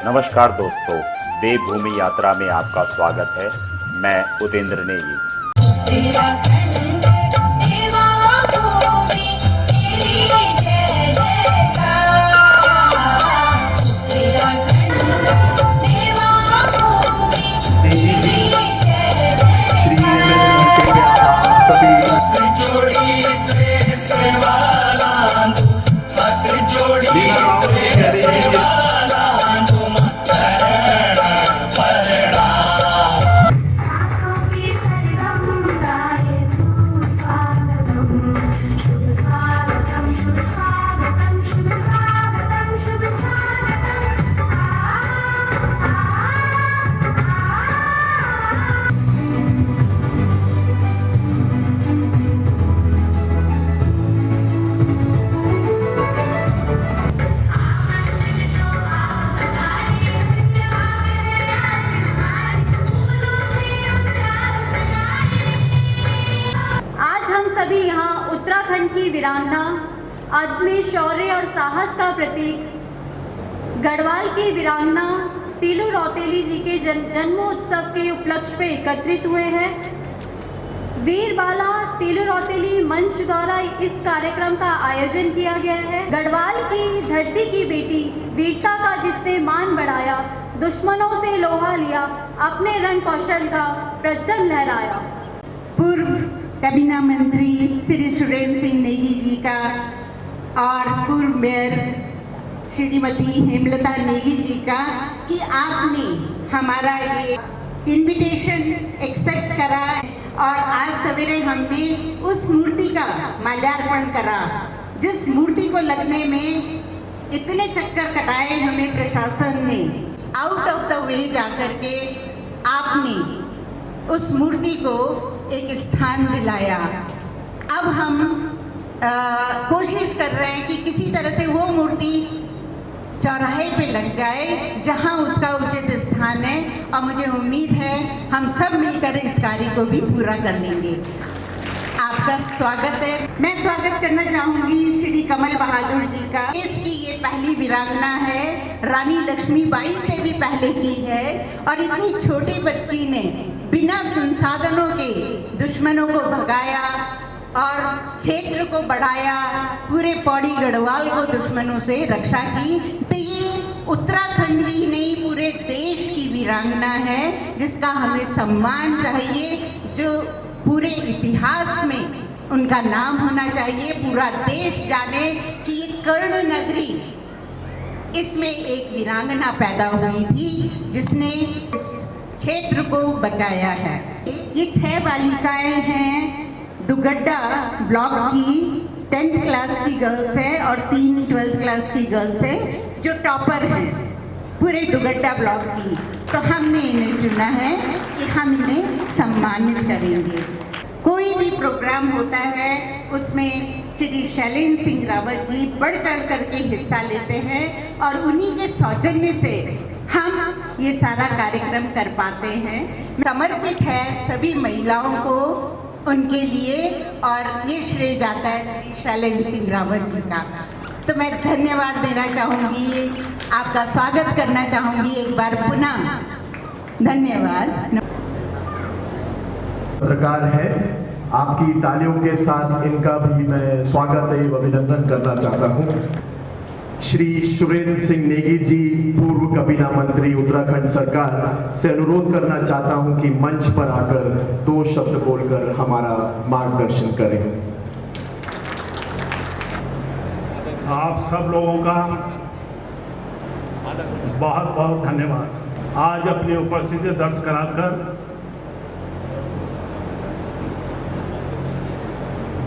नमस्कार दोस्तों, देवभूमि यात्रा में आपका स्वागत है। मैं उपेंद्र नेगी। सभी यहाँ उत्तराखंड की वीरांगना, आदमी शौर्य और साहस का प्रतीक गढ़वाल की वीरांगना तीलू रौतेली जी के जन्मोत्सव के उपलक्ष्य पे एकत्रित हुए हैं। वीरबाला तीलू रौतेली मंच द्वारा इस कार्यक्रम का आयोजन किया गया है। गढ़वाल की धरती की बेटी, वीरता का जिसने मान बढ़ाया, दुश्मनों से लोहा लिया, अपने रण कौशल का परचम लहराया। पूर्व कैबिनेट मंत्री श्री सुरेंद्र सिंह नेगी जी का और पूर्व मेयर श्रीमती हेमलता नेगी जी का कि आपने हमारा ये इनविटेशन एक्सेप्ट करा और आज सवेरे हमने उस मूर्ति का माल्यार्पण करा, जिस मूर्ति को लगने में इतने चक्कर कटाए हमें प्रशासन ने। आउट ऑफ द वे जाकर के आपने उस मूर्ति को एक स्थान दिलाया। अब हम कोशिश कर रहे हैं कि किसी तरह से वो मूर्ति चौराहे पे लग जाए जहां उसका उचित स्थान है, और मुझे उम्मीद है हम सब मिलकर इस कार्य को भी पूरा कर लेंगे। आपका स्वागत है। मैं स्वागत करना चाहूंगी श्री कमल बहादुर जी का। इसकी ये पहली वीरांगना है, रानी लक्ष्मीबाई से भी पहले की है, और इतनी छोटी बच्ची ने बिना संसाधनों के दुश्मनों को भगाया और क्षेत्र को बढ़ाया, पूरे पौड़ी गढ़वाल को दुश्मनों से रक्षा की। तो ये उत्तराखंड ही नहीं, पूरे देश की वीरांगना है जिसका हमें सम्मान चाहिए, जो पूरे इतिहास में उनका नाम होना चाहिए। पूरा देश जाने कि ये कर्ण नगरी, इसमें एक वीरांगना पैदा हुई थी जिसने इस क्षेत्र को बचाया है। ये 6 बालिकाएं हैं, दुगड्डा ब्लॉक की 10th क्लास की गर्ल्स है और 3 12th क्लास की गर्ल्स है जो टॉपर हैं पूरे दुगड्डा ब्लॉक की। तो हमने इन्हें चुना है कि हम इन्हें सम्मानित करेंगे। कोई भी प्रोग्राम होता है उसमें श्री शैलेंद्र सिंह रावत जी बढ़ चढ़ करके हिस्सा लेते हैं, और उन्हीं के सौजन्य से हम ये सारा कार्यक्रम कर पाते हैं। समर्पित है सभी महिलाओं को, उनके लिए, और ये श्रेय जाता है श्री शैलेंद्र सिंह रावत जी का। तो मैं धन्यवाद देना चाहूँगी, आपका स्वागत करना चाहूँगी एक बार पुनः। धन्यवाद। पत्रकार है, आपकी तालियों के साथ इनका भी मैं स्वागत एवं अभिनंदन करना चाहता हूँ। श्री सुरेंद्र सिंह नेगी जी, पूर्व कैबिनेट मंत्री उत्तराखंड सरकार, से अनुरोध करना चाहता हूं कि मंच पर आकर 2 शब्द बोलकर हमारा मार्गदर्शन करें। आप सब लोगों का बहुत बहुत धन्यवाद। आज अपनी उपस्थिति दर्ज कराकर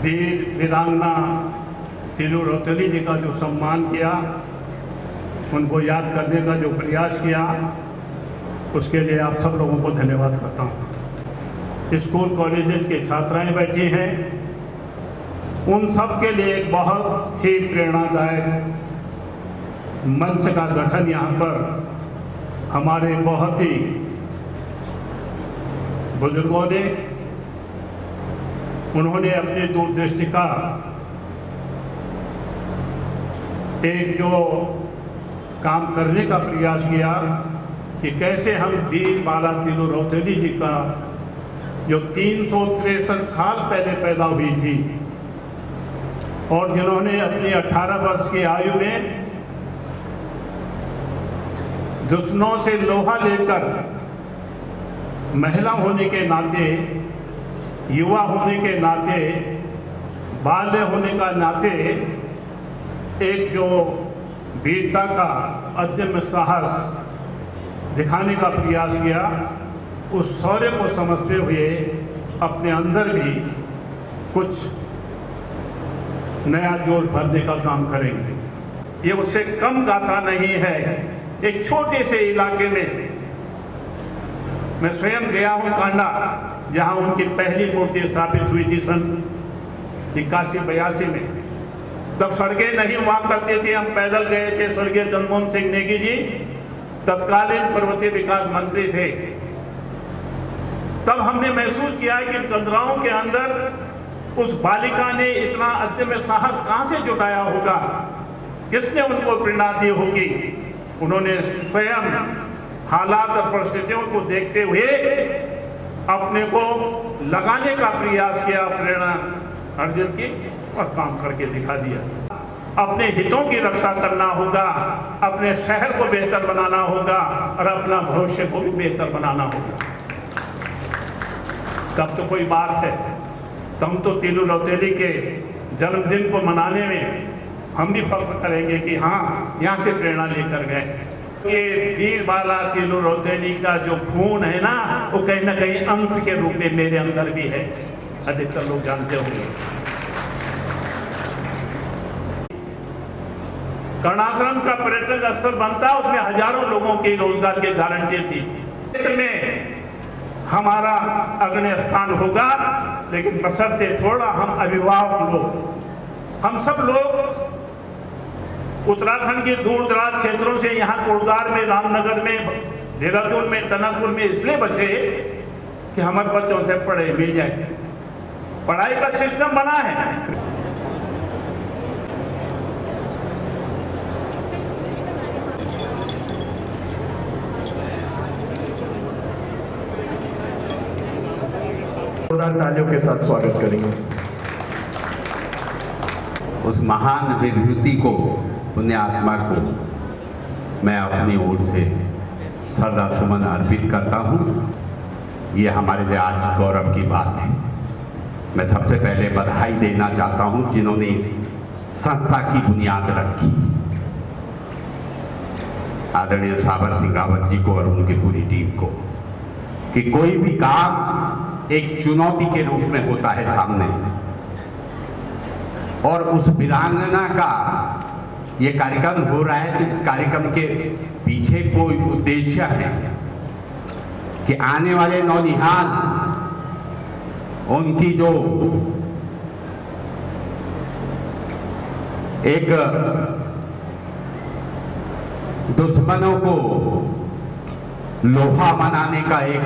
वीर वीरांगना तीलू रौतेली जी का जो सम्मान किया, उनको याद करने का जो प्रयास किया, उसके लिए आप सब लोगों को धन्यवाद करता हूँ। स्कूल कॉलेजेस की छात्राएं बैठी हैं, उन सब के लिए एक बहुत ही प्रेरणादायक मंच का गठन यहाँ पर हमारे बहुत ही बुजुर्गों ने, उन्होंने अपनी दूरदृष्टि का एक जो काम करने का प्रयास किया कि कैसे हम वीर बाला तिलु रौतेली जी का जो 363 साल पहले पैदा हुई थी और जिन्होंने अपनी 18 वर्ष की आयु में दुश्मनों से लोहा लेकर महिला होने के नाते, युवा होने के नाते, बाल्य होने का नाते एक जो वीरता का अदम्य साहस दिखाने का प्रयास किया, उस शौर्य को समझते हुए अपने अंदर भी कुछ नया जोश भरने का काम करेंगे। ये उससे कम गाथा नहीं है। एक छोटे से इलाके में मैं स्वयं गया हूं, कांडा, जहां उनकी पहली मूर्ति स्थापित हुई थी सन 81-82 में। तब सड़कें नहीं हुआ करते थे, हम पैदल गए थे। स्वर्गीय चंद्रमोहन सिंह नेगी जी तत्कालीन पर्वतीय विकास मंत्री थे। तब हमने महसूस किया कि कदराओं के अंदर उस बालिका ने इतना अदम्य साहस कहां से जुटाया होगा, किसने उनको प्रेरणा दी होगी। उन्होंने स्वयं हालात और परिस्थितियों को देखते हुए अपने को लगाने का प्रयास किया, प्रेरणा अर्जित की और काम करके दिखा दिया। अपने हितों की रक्षा करना होगा, अपने शहर को बेहतर बनाना होगा और अपना भविष्य को भी बेहतर बनाना होगा। तब तो कोई बात है, तुम तो तिलु रौतेली के जन्मदिन को मनाने में हम भी फख्र करेंगे कि हाँ, यहाँ से प्रेरणा लेकर गए। ये वीर बाला तिलु रौतेली का जो खून है ना, वो कहीं ना कहीं अंश के रूप में मेरे अंदर भी है, अधिकतर लोग जानते होंगे। कर्णाश्रम का पर्यटक स्थल बनता, उसमें हजारों लोगों की रोजगार की गारंटी थी। क्षेत्र में हमारा अग्रणी स्थान होगा, लेकिन बशर्ते थोड़ा हम अभिभावक लोग, हम सब लोग उत्तराखंड के दूर दराज क्षेत्रों से यहाँ कोटद्वार में, रामनगर में, देहरादून में, टनकपुर में इसलिए बचे कि हमारे बच्चों से पढ़े मिल जाए। पढ़ाई का सिस्टम बना है। जोरदार तालियों के साथ स्वागत करेंगे। उस महान विभूति को, पुण्य आत्मा को मैं अपनी ओर से श्रद्धा सुमन अर्पित करता हूँ। ये हमारे लिए आज गौरव की बात है। मैं सबसे पहले बधाई देना चाहता हूँ जिन्होंने इस संस्था की बुनियाद रखी, आदरणीय साबर सिंह रावत जी को और उनकी पूरी टीम को, कि कोई भी काम एक चुनौती के रूप में होता है सामने, और उस वीरांगना का ये कार्यक्रम हो रहा है तो इस कार्यक्रम के पीछे कोई उद्देश्य है कि आने वाले नौनिहाल उनकी जो एक दुश्मनों को लोहा बनाने का एक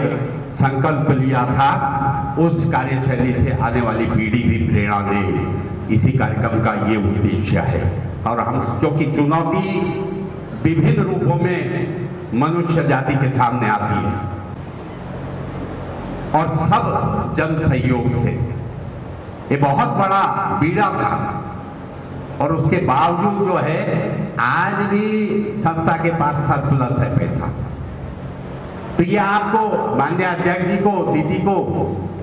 संकल्प लिया था, उस कार्यशैली से आने वाली पीढ़ी भी प्रेरणा ले। इसी कार्यक्रम का ये उद्देश्य है। और हम, क्योंकि चुनौती विभिन्न रूपों में मनुष्य जाति के सामने आती है और सब जन सहयोग से, ये बहुत बड़ा बीड़ा था और उसके बावजूद जो है आज भी संस्था के पास सरप्लस है पैसा। तो ये आपको, माननीय अध्यक्ष जी को, दीदी को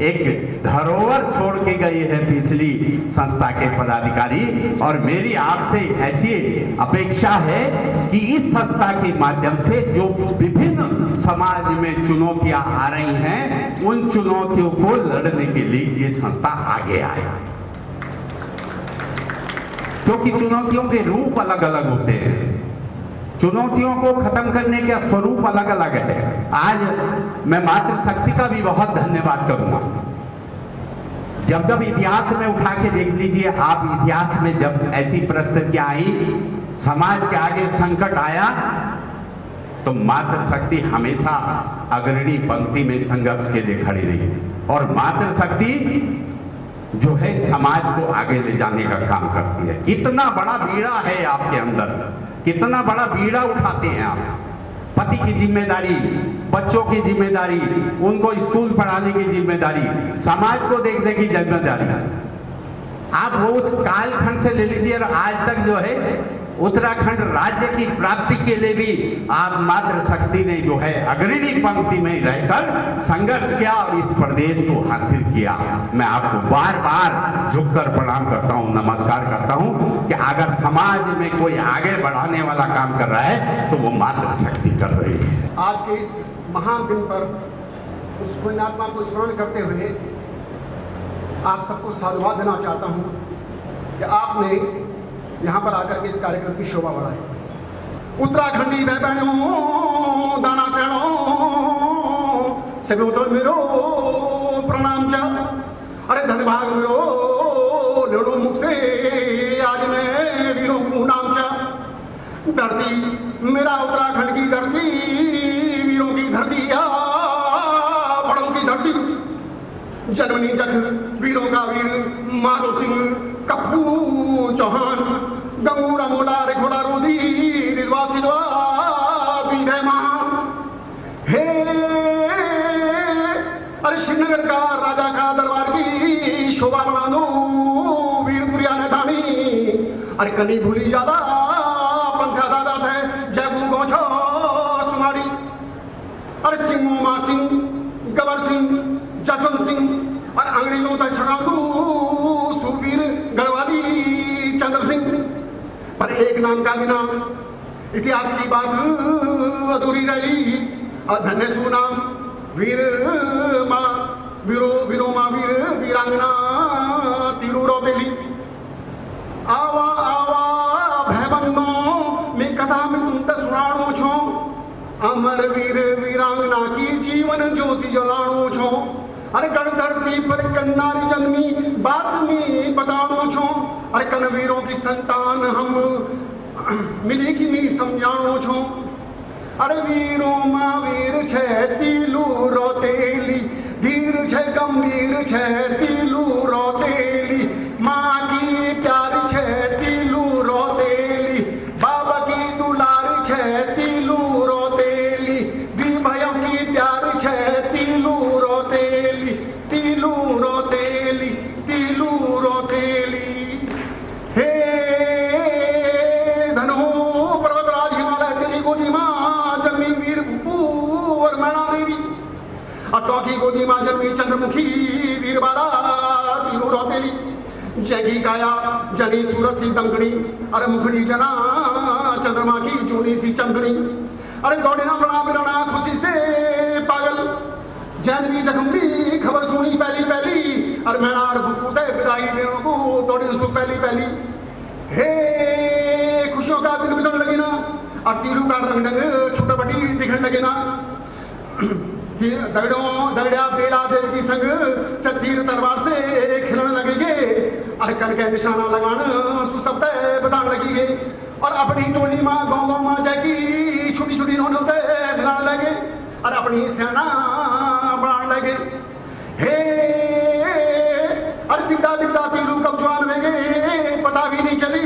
एक धरोहर छोड़ के गए हैं पिछली संस्था के पदाधिकारी, और मेरी आपसे ऐसी अपेक्षा है कि इस संस्था के माध्यम से जो विभिन्न समाज में चुनौतियां आ रही हैं, उन चुनौतियों को लड़ने के लिए ये संस्था आगे आए, क्योंकि चुनौतियों के रूप अलग अलग होते हैं। चुनौतियों को खत्म करने के स्वरूप अलग अलग है। आज मैं मातृशक्ति का भी बहुत धन्यवाद करूंगा। जब जब इतिहास में उठा के देख लीजिए आप, इतिहास में जब ऐसी परिस्थितियां आई, समाज के आगे संकट आया, तो मातृशक्ति हमेशा अग्रणी पंक्ति में संघर्ष के लिए खड़ी रही। और मातृशक्ति जो है समाज को आगे ले जाने का काम करती है। कितना बड़ा बीड़ा है आपके अंदर, कितना बड़ा बीड़ा उठाते हैं आप। पति की जिम्मेदारी, बच्चों की जिम्मेदारी, उनको स्कूल पढ़ाने की जिम्मेदारी, समाज को देखने की जिम्मेदारी। आप वो उस कालखंड से ले लीजिए और आज तक जो है उत्तराखंड राज्य की प्राप्ति के लिए भी आप मातृशक्ति ने जो है अग्रणी पंक्ति में रहकर संघर्ष किया और इस प्रदेश को हासिल किया। मैं आपको बार बार झुककर प्रणाम करता हूं, नमस्कार करता हूं कि अगर समाज में कोई आगे बढ़ाने वाला काम कर रहा है तो वो मातृशक्ति कर रही है। आज के इस महान दिन पर उस पुण्यात्मा को स्मरण करते हुए आप सबको साधुवाद देना चाहता हूं कि आपने यहाँ पर आकर के इस कार्यक्रम की शोभा बढ़ाई। उत्तराखंडी भाई बहनों, दाना सेनो सभी तो मेरो प्रणाम चा। अरे धन्यवाद मेरो लड़ो मुख से आज मैं वीरों को नाम चा। धरती मेरा उत्तराखंड की धरती, वीरों की धरती, बड़ों की धरती, जनमनी जग वीरों का वीर माधो सिंह कप्पू चौहान, गंगूरा मोला रे घोड़ा रोधी रिजवा सिदवा दीघे महान। हे अरे श्रीनगर का राजा का दरबार की शोभा बना दो वीरपुरिया ने थानी। अरे कनी भूली ज्यादा पंथा दादा थे जयबू गोछो सुमाड़ी। अरे सिंह मा सिंह, गबर सिंह, जसवंत सिंह और अंग्रेजों तक छड़ाऊ सुवीर गढ़वाली चंद्र सिंह। पर एक नाम का बिना इतिहास की बात अधूरी रही। और धन्य सुनाम वीर माँ वीरो माँ वीर वीरांगना तीरू रोतेली। आवा आवा भैबंदो मैं कथा में तुम तक सुनाणो छो। अमर वीर वीरांगना की जीवन ज्योति जलाणो छो। अरे गण धरती पर कन्नारी जन्मी बात में बताणो छो। अरे कन वीरों की संतान हम मिली की मी समझाणो छो। अरे वीरों माँ वीर छे तीलू रोतेली, धीर छे गंभीर छे तीलू रोतेली। माँ की प्यारी छे तीलू रोतेली, बाबा की दुलारी छे तीलू रोतेली। दी भयों की प्यारी छे तीलू रोतेली, तीलू रोतेली, तीलू रोतेली। हे धनो पर्वतराज हिमालय तेरी गोदी माँ जन्मी वीर भूपू और मैना देवी। अतो की गोदी माँ जन्मी चंद्रमुखी वीर बाला तीलू रोतेली। जैगी काया जनी सूरत सी दंगनी, अरे मुखड़ी जना चंद्रमा की जूनी सी चमकनी। अरे दौड़े ना बड़ा बिराना खुशी से पागल, जानवी जख्मी खबर सुनी पहली पहली। और मैना और भूपूते विदाई देने को दौड़ी सु पहली पहली। हे खुशियों का दिन बितने लगे ना, और तीलू का रंग ढंग छोटा बटी दिखने लगे ना। दगड़िया बेला देव की संग से तीर तलवार से खिलने लगेंगे। अरे कल के निशाना लगान सुशब्द बताने लगेंगे। और अपनी टोली माँ गाँव माँ जाएगी छोटी छोटी नौनों के मिलाने लगे और अपनी सेना बढ़ाने लगे। हे अरे दिखता दिखता तीलू कब जवान में पता भी नहीं चली।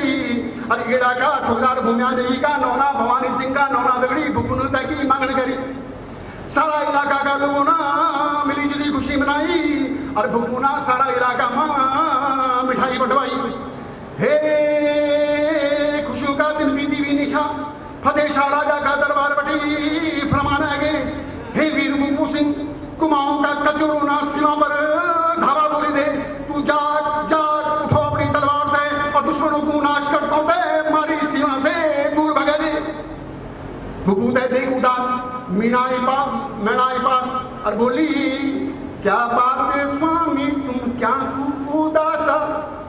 अरे एड़ा का थोकदार भूमिया नहीं का नौना भवानी सिंह का नौना दगड़ी भुकुन की मांगन करी। सारा इलाका का लोगों ना मिली जुली खुशी मनाई और भुकुना सारा इलाका में मिठाई बंटवाई। हे खुशियों का दिन बीती भी निशा, फतेह शाह राजा का दरबार बटी फरमान है। हे वीर भूपू सिंह कुमाऊं का कजरो ना सीमा पर धावा बोली दे। तू जाग जाग उठो अपनी तलवार दे और दुश्मनों को नाश कर दे, मारी सीमा से दूर भगा दे। भूपू दे देख उदास मैनाई पास और बोली क्या बात स्वामी तुम क्या उदासा,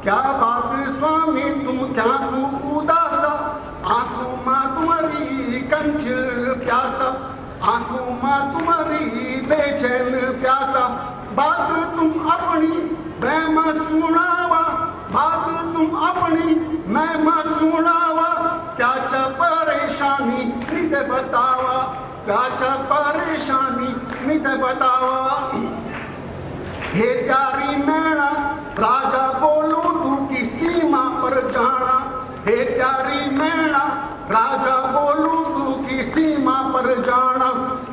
क्या बात स्वामी तुम क्या उदासा। आंखों माँ तुम्हारी कंच प्यासा, आंखों माँ तुम्हारी बेचैन प्यासा। बात तुम अपनी मैं माँ सुनावा, बात तुम अपनी मैं माँ सुनावा। क्या चा परेशानी नित बतावा, क्या चा परेशानी नित बतावा। हे प्यारी मैना राजा बोलू तू की सीमा पर जाना। हे प्यारी मैना राजा बोलू तू की सीमा पर जाना,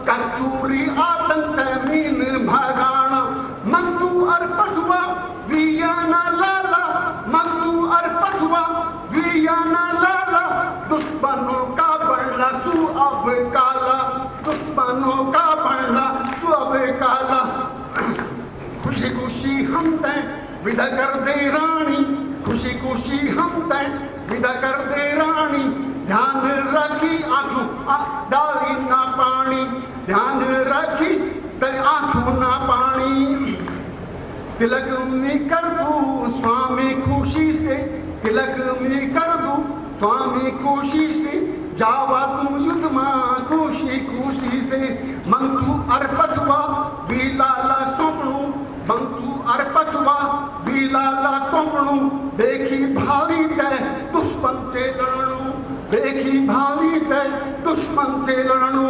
कस्तूरी आतंक मीन भगाना, मंतू और पथुआ वियाना लाला, मंतू और पथुआ वियाना लाला, दुश्मनों का बढ़ना सु अब काला, दुश्मनों का बढ़ना सु अब काला। खुशी खुशी हम तय विदा कर दे रानी, खुशी खुशी हम तय विदा कर दे रानी, ध्यान रखी आंखों डाली ना पानी, ध्यान रखी तेरी आंखों ना पानी। तिलक में कर दू स्वामी खुशी से, तिलक में कर दू स्वामी खुशी से, जावा तुम युद्ध मां खुशी खुशी से। मंतु अर पथुआ बीलाला सौंपणू, मंतु अर पथुआ बीलाला सौंपणू, देखी भारी तय दुश्मन से लड़नू, देखी भारी तय दुश्मन से लड़नू।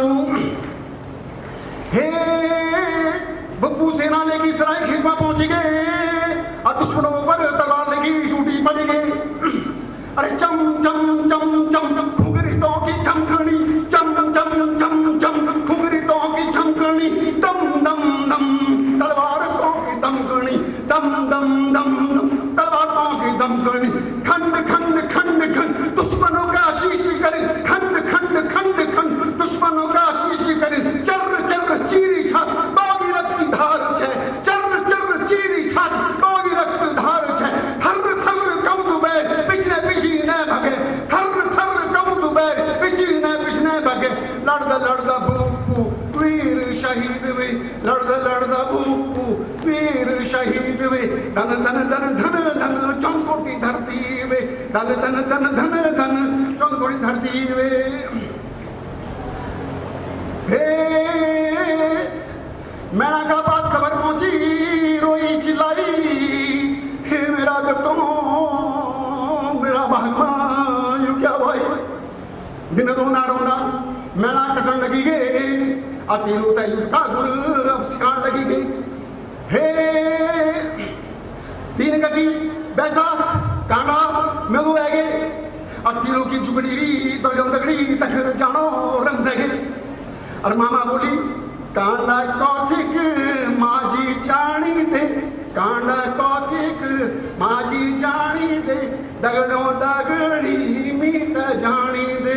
हे बब्बू सेना लेगी सराय खेत में पहुंच गए और दुश्मनों पर तलवार लेगी टूटी पड़ गई। अरे चम चम चम चम खुगरितों की झमकनी, चम चम चम चम खुगरितों की झमकनी, दम दम दम तलवारों की दमकनी, दम दम दम तलवारों की दमकनी। खंड खंड खंड खंड दुश्मनों का शीश करे, खंड खंड खंड खंड दुश्मनों का शीश करे। चर चर चीरी छात बागी रक्त धार छे, चर चर चीरी छात बागी रक्त धार छे। थर थर कब दुबे पिछले पिछने भगे, थर थर कब दुबे पिछने पिछने भगे। लड़दा लड़दा भूपू वीर शहीद वे, लड़दा लड़दा भूपू वीर शहीद वे। धन धन धन धन धन चौकों की धरती वे, धन धन धन धन धन चौकों की धरती वे। मैना का पास खबर पहुंची, रोई चिल्लाई, हे मेरा जगतो मेरा भागमा यूं क्या भाई। दिन रोना रोना मैना कटन लगी गे, अतीलू तयुत का गुर अब सिखान लगी गे। हे तीन गति बैसा कांडा मेलू है गे, अतीलू की जुगड़ी तगड़ी तगड़ी तक जानो रंग से गे। और मामा बोली कांडा कौथिक माजी जानी दे, कांडा कौथिक माजी जानी दे, दगड़ों दगड़ी मीत जानी दे,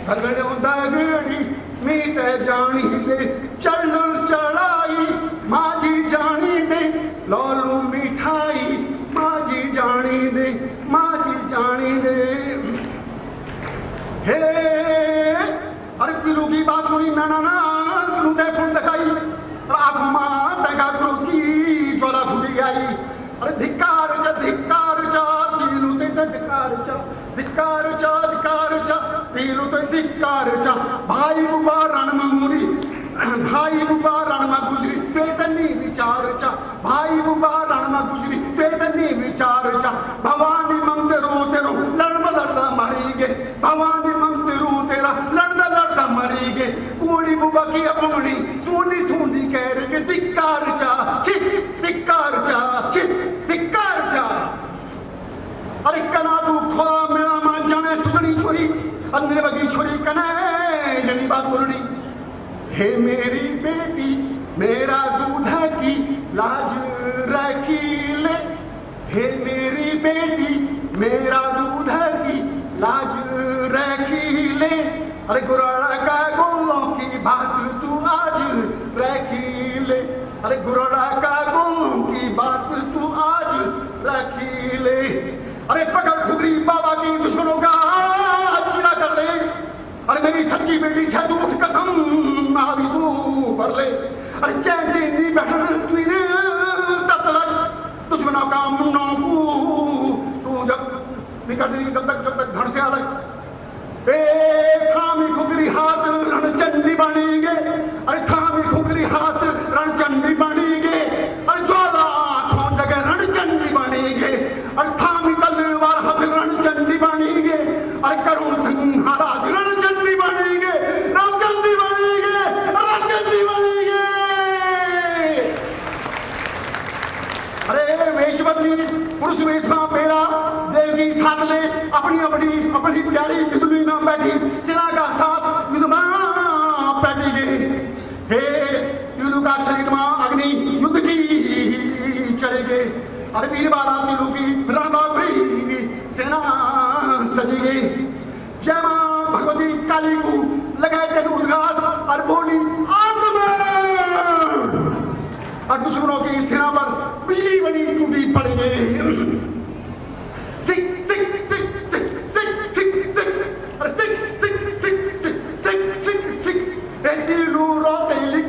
दगड़ों दगड़ी मीत जानी दे। चढ़ चढ़ाई माजी जानी दे, लौलू मिठाई माजी जानी दे, माजी जानी दे। हे अरे तिलू की बात सुनी मैंने ना, तिलू दे फुल दिखाई, आंखों में देखा क्रोध की ज्वाला फूटी आई। अरे धिक्कार चा तिलू ते धिक्कार चा, धिक्कार चा तिलू ते धिक्कार चा। भाई बुबा रण ममूरी, भाई बुबा रण में गुजरी ते तन्नी विचार चा, भाई बुबा रण में गुजरी ते तन्नी विचार चा। भवानी मंगते रो तेरो लड़मा लड़दा मरी गे, भवानी मंगते रो तेरा लड़दा लड़दा मरी गे। कूड़ी बुबा की अपनी सोनी सोनी कह रही के धिक्कार चा छी, धिक्कार चा छी, धिक्कार चा। अरे कना तू खोला मेरा मां जाने सुगनी छोरी, अंदर बगी छोरी कने यही बात बोलनी। हे मेरी बेटी मेरा दूध की लाज रखी ले, हे मेरी बेटी मेरा दूध की लाज रखी ले। अरे गुराड़ा का गोलों की बात तू आज रखी ले, अरे गुराड़ा का गोलों की बात तू आज रखी ले। अरे पकड़ खुगरी बाबा की दुश्मनों का चीरा कर ले, अरे मेरी सच्ची बेटी छे दूध कसम आवी तू पर ले। अरे चैन से नी बैठन तुझे तक दुश्मनों का मुन्नों को तू जब निकट नहीं तब तक धड़ से अलग। थामी खुगरी हाथ रणचंडी बनेंगे, अरे थामी खुगरी हाथ रणचंडी बनेंगे। अरे ज्वाला आंखों जगह रणचंडी बनेंगे, अरे थामी तलवार हाथ रणचंडी बनेंगे। अरे करुण सिंह राज रणचंडी बनेंगे, रणचंडी बनेंगे, रणचंडी बनेंगे। अरे वेश बदली पुरुष वेश में पहला देव की साथ ले अपनी अपनी अपनी प्यारी बिजली में बैठी लगी गे हे तिलू का शरीर में अग्नि युद्ध की चले गए अरे वीर बाला तिलू की रणबाबरी सेना सजी गई जय मां भगवती काली को लगाए तेरे उद्गास और बोली आग में और दुश्मनों की सेना पर बिजली बनी टूटी पड़ गई सिक सिक सिक सिक सिक सिक सिक अरे सिक सिक सिक सिक सिक सिक सिक हे दिलू रोतेली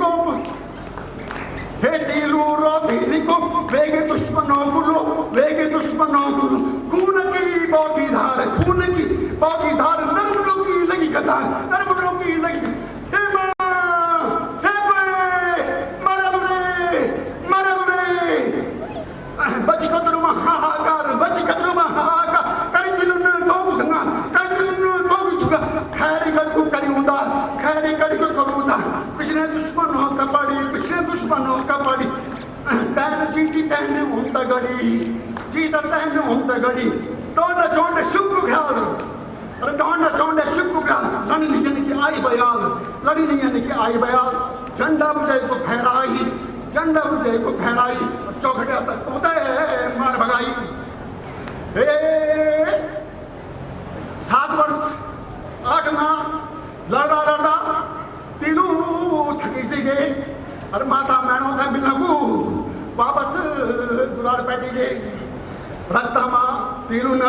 को वेगे दुश्मनों को लो वेगे दुश्मनों को लो खून की बाकी धार नरमुलों की लगी कतार नरमुलों की लगी हे मारा दुरे बच कदरू महाकार करी दिलुन दोग संगा खैरी गढ़ को करी उदा पिछले दुश्मनों का पड़ी तैन जीती तैन होता गड़ी जीता तैन होता गड़ी डोंडा चोंडे शुक्र ख्याल अरे डोंडा चोंडे शुक्र ख्याल लड़ी नहीं की आई बयाल झंडा बुझे को फहराई चौखटिया तक पहुंचे मार भगाई 7 वर्ष 8 माह लड़ा तीनू थकी सी गए अरे माता मैणों था बिलगू वापस दुराड़ पैटी गए रास्ता मां तीनू न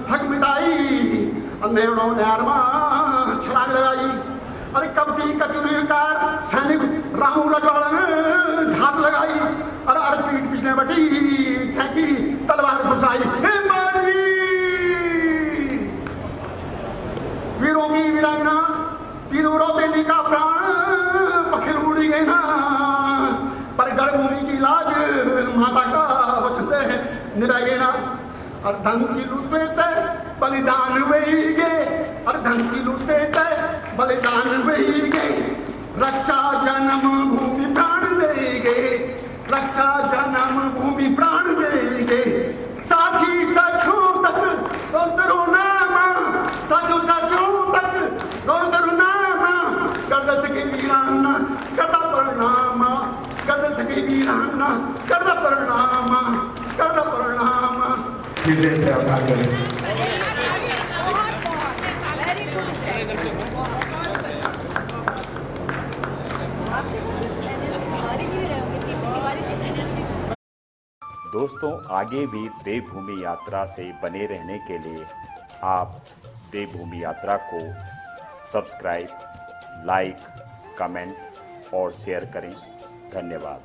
थक मिटाई नेणों नहर में छलांग लगाई अरे कबती कतुरकार सैनिक रामू रजवाड़ा ने घात लगाई अरे पीठ पिछले बटी फेंकी तलवार घुसाई हे मारी वीरों की वीरांगना तीनों रोतेली का प्राण पखिर उड़ी गए ना पर गढ़भूमि की लाज माता का वचन निभा गए ना और धन की लुटे ते बलिदान वही गए और धन की लुटे ते बलिदान वही गए रक्षा जन्म भूमि प्राण दे गए रक्षा जन्म भूमि प्राण दे गए साथी सखों तक रोतरो नामा साधु साथियों तक रोतरो नामा गर्दस के वीरांगना करदा प्रणामा गर्दस के वीरांगना करदा प्रणामा हृदय से आभार करें दोस्तों आगे भी देवभूमि यात्रा से बने रहने के लिए आप देवभूमि यात्रा को सब्सक्राइब, लाइक, कमेंट और शेयर करें। धन्यवाद।